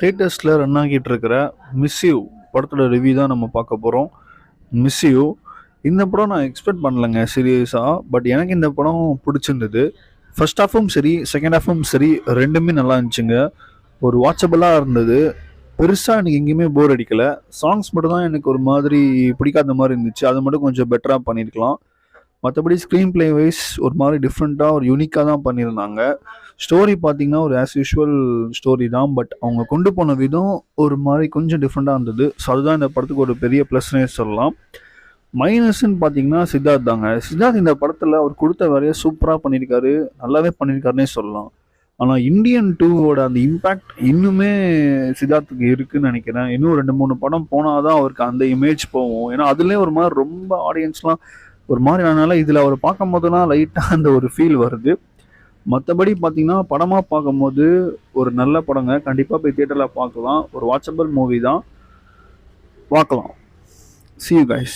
தேட்டர்ஸில் run ஆகிட்டு இருக்கிற miss you படத்தோட ரிவ்யூ தான் நம்ம பார்க்க போகிறோம். மிஸ் யூ இந்த படம் நான் எக்ஸ்பெக்ட் பண்ணலைங்க சீரியஸாக. பட் எனக்கு இந்த படம் பிடிச்சிருந்தது. ஃபர்ஸ்ட் ஹாஃபும் சரி செகண்ட் ஹாஃபும் சரி ரெண்டுமே நல்லா இருந்துச்சுங்க. ஒரு வாட்சபிளாக இருந்தது. பெருசாக எனக்கு எங்கேயுமே போர் அடிக்கலை. சாங்ஸ் மட்டும் தான் எனக்கு ஒரு மாதிரி பிடிக்காத மாதிரி இருந்துச்சு. அது மட்டும் கொஞ்சம் பெட்டராக பண்ணியிருக்கலாம். மற்றபடி ஸ்க்ரீன் பிளே வைஸ் ஒரு மாதிரி டிஃப்ரெண்ட்டாக ஒரு யூனிக்காக தான் பண்ணியிருந்தாங்க. ஸ்டோரி பார்த்தீங்கன்னா ஒரு ஆஸ் யூஷுவல் ஸ்டோரி தான். பட் அவங்க கொண்டு போன விதம் ஒரு மாதிரி கொஞ்சம் டிஃப்ரெண்ட்டாக இருந்தது. ஸோ அதுதான் இந்த படத்துக்கு ஒரு பெரிய ப்ளஸ்னே சொல்லலாம். மைனஸ்ன்னு பார்த்தீங்கன்னா சித்தார்த் தாங்க. சித்தார்த் இந்த படத்தில் அவர் கொடுத்த வேலையை சூப்பராக பண்ணியிருக்காரு. நல்லாவே பண்ணியிருக்காருன்னே சொல்லலாம். ஆனால் இந்தியன் 2வோட அந்த இம்பேக்ட் இன்னுமே சித்தார்த்துக்கு இருக்குன்னு நினைக்கிறேன். இன்னும் 2-3 படம் போனால் தான் அவருக்கு அந்த இமேஜ் போகும். ஏன்னா அதுலேயே ஒரு மாதிரி ரொம்ப ஆடியன்ஸ்லாம் ஒரு மாதிரி ஆனால இதில் அவர் பார்க்கும் போதெல்லாம் லைட்டாக அந்த ஒரு ஃபீல் வருது. மற்றபடி பார்த்தீங்கன்னா படமாக பார்க்கும்போது ஒரு நல்ல படங்க. கண்டிப்பாக போய் தியேட்டரில் பார்க்கலாம். ஒரு வாட்சபிள் மூவி தான். பார்க்கலாம். See you guys.